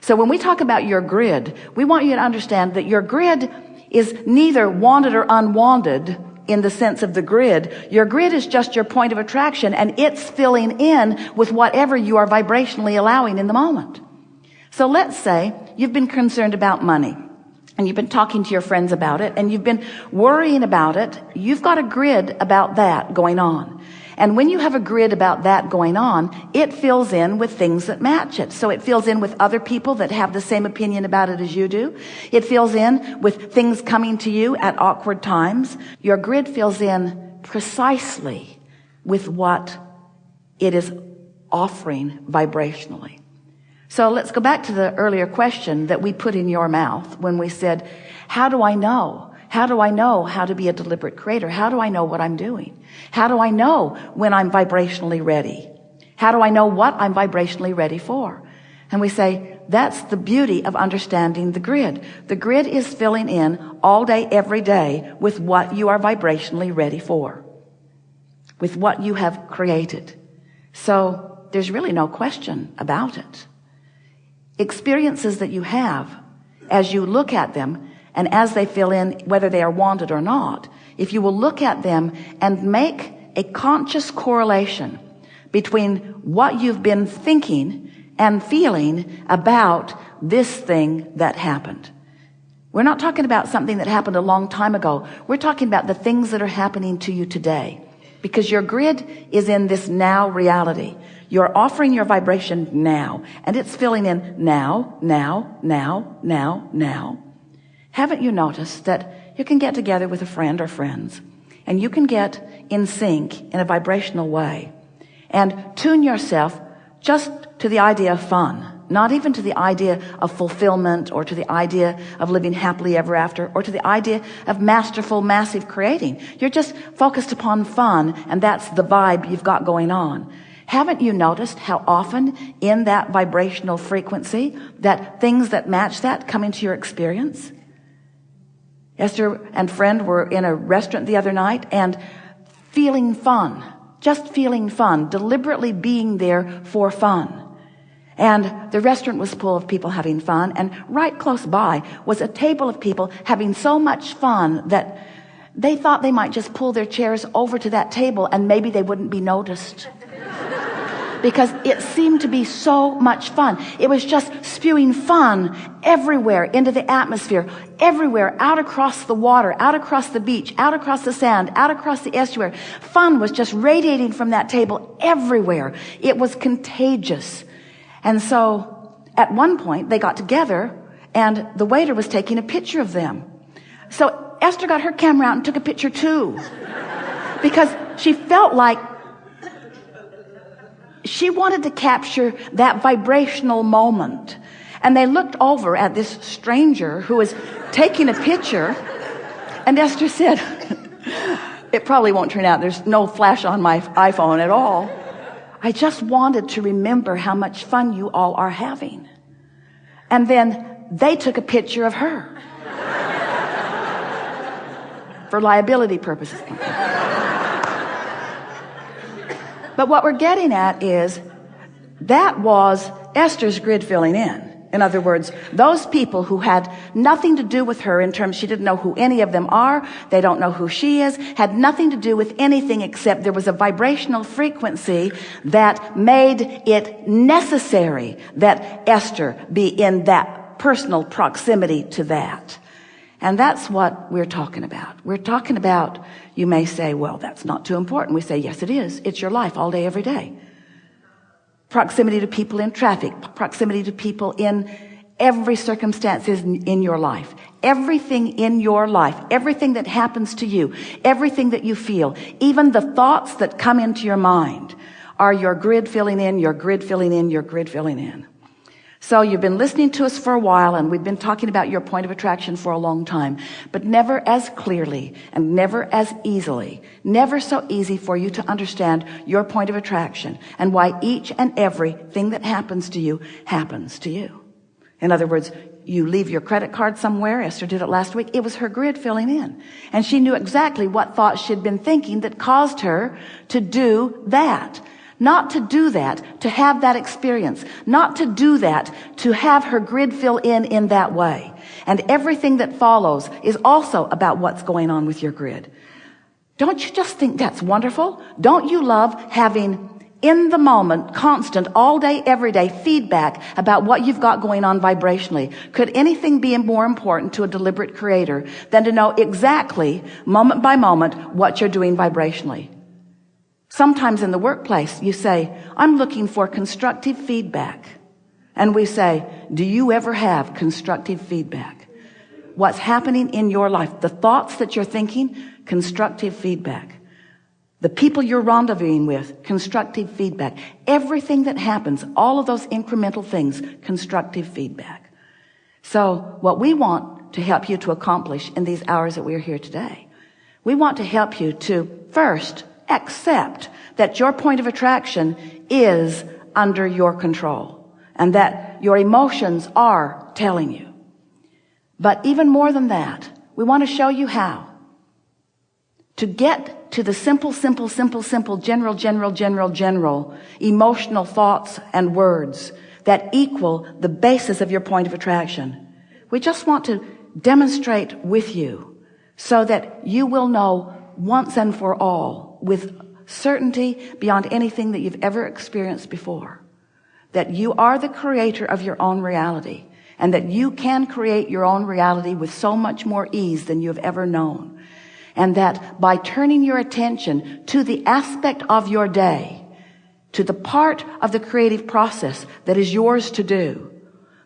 So when we talk about your grid, we want you to understand that your grid is neither wanted or unwanted in the sense of the grid. Your grid is just your point of attraction, and it's filling in with whatever you are vibrationally allowing in the moment. So let's say you've been concerned about money, and you've been talking to your friends about it, and you've been worrying about it. You've got a grid about that going on. And when you have a grid about that going on, it fills in with things that match it. So it fills in with other people that have the same opinion about it as you do. It fills in with things coming to you at awkward times. Your grid fills in precisely with what it is offering vibrationally. So let's go back to the earlier question that we put in your mouth when we said, how do I know? How do I know how to be a deliberate creator? How do I know what I'm doing? How do I know when I'm vibrationally ready? How do I know what I'm vibrationally ready for? And we say, that's the beauty of understanding the grid. The grid is filling in all day, every day with what you are vibrationally ready for, with what you have created. So there's really no question about it. Experiences that you have, as you look at them, and as they fill in, whether they are wanted or not, if you will look at them and make a conscious correlation between what you've been thinking and feeling about this thing that happened. We're not talking about something that happened a long time ago. We're talking about the things that are happening to you today, because your grid is in this now reality. You're offering your vibration now, and it's filling in now, now, now, now, now. Haven't you noticed that you can get together with a friend or friends, and you can get in sync in a vibrational way and tune yourself just to the idea of fun, not even to the idea of fulfillment or to the idea of living happily ever after or to the idea of masterful, massive creating. You're just focused upon fun, and that's the vibe you've got going on. Haven't you noticed how often in that vibrational frequency that things that match that come into your experience? Esther and friend were in a restaurant the other night and feeling fun, just feeling fun, deliberately being there for fun. And the restaurant was full of people having fun, and right close by was a table of people having so much fun that they thought they might just pull their chairs over to that table and maybe they wouldn't be noticed. Because it seemed to be so much fun. It was just spewing fun everywhere into the atmosphere, everywhere, out across the water, out across the beach, out across the sand, out across the estuary. Fun was just radiating from that table everywhere. It was contagious. And so at one point they got together and the waiter was taking a picture of them. So Esther got her camera out and took a picture too, because she felt like she wanted to capture that vibrational moment. And they looked over at this stranger who was taking a picture, and Esther said, it probably won't turn out. There's no flash on my iPhone at all. I just wanted to remember how much fun you all are having. And then they took a picture of her for liability purposes. But what we're getting at is that was Esther's grid filling in. In other words, those people who had nothing to do with her in terms she didn't know who any of them are, they don't know who she is, had nothing to do with anything except there was a vibrational frequency that made it necessary that Esther be in that personal proximity to that. And that's what we're talking about. We're talking about, you may say, well, that's not too important. We say, yes, it is. It's your life all day, every day. Proximity to people in traffic, proximity to people in every circumstance in your life. Everything in your life, everything that happens to you, everything that you feel, even the thoughts that come into your mind are your grid filling in, your grid filling in, your grid filling in. So you've been listening to us for a while, and we've been talking about your point of attraction for a long time, but never as clearly and never as easily, never so easy for you to understand your point of attraction and why each and everything that happens to you happens to you. In other words, you leave your credit card somewhere. Esther did it last week. It was her grid filling in, and she knew exactly what thoughts she'd been thinking that caused her to do that. Not to do that, to have that experience. Not to do that, to have her grid fill in that way. And everything that follows is also about what's going on with your grid. Don't you just think that's wonderful? Don't you love having in the moment, constant, all day, every day feedback about what you've got going on vibrationally? Could anything be more important to a deliberate creator than to know exactly, moment by moment, what you're doing vibrationally? Sometimes in the workplace, you say, I'm looking for constructive feedback. And we say, do you ever have constructive feedback? What's happening in your life, the thoughts that you're thinking, constructive feedback. The people you're rendezvousing with, constructive feedback. Everything that happens, all of those incremental things, constructive feedback. So what we want to help you to accomplish in these hours that we're here today, we want to help you to first accept that your point of attraction is under your control and that your emotions are telling you. But even more than that, we want to show you how to get to the simple, general emotional thoughts and words that equal the basis of your point of attraction. We just want to demonstrate with you so that you will know once and for all with certainty beyond anything that you've ever experienced before that you are the creator of your own reality and that you can create your own reality with so much more ease than you've ever known. And that by turning your attention to the aspect of your day, to the part of the creative process that is yours to do,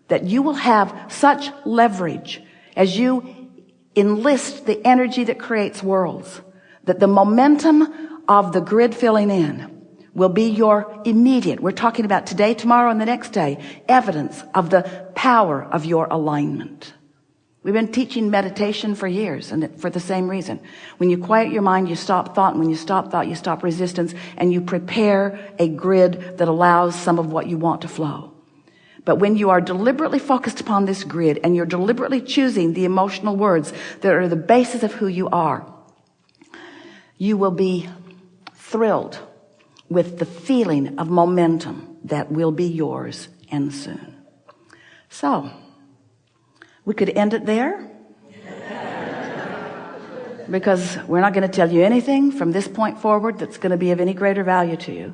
that you will have such leverage as you enlist the energy that creates worlds, that the momentum of the grid filling in will be your immediate, we're talking about today, tomorrow, and the next day, evidence of the power of your alignment. We've been teaching meditation for years, and for the same reason. When you quiet your mind, you stop thought, and when you stop thought, you stop resistance, and you prepare a grid that allows some of what you want to flow. But when you are deliberately focused upon this grid, and you're deliberately choosing the emotional words that are the basis of who you are, you will be thrilled with the feeling of momentum that will be yours and soon. So, we could end it there because we're not going to tell you anything from this point forward that's going to be of any greater value to you.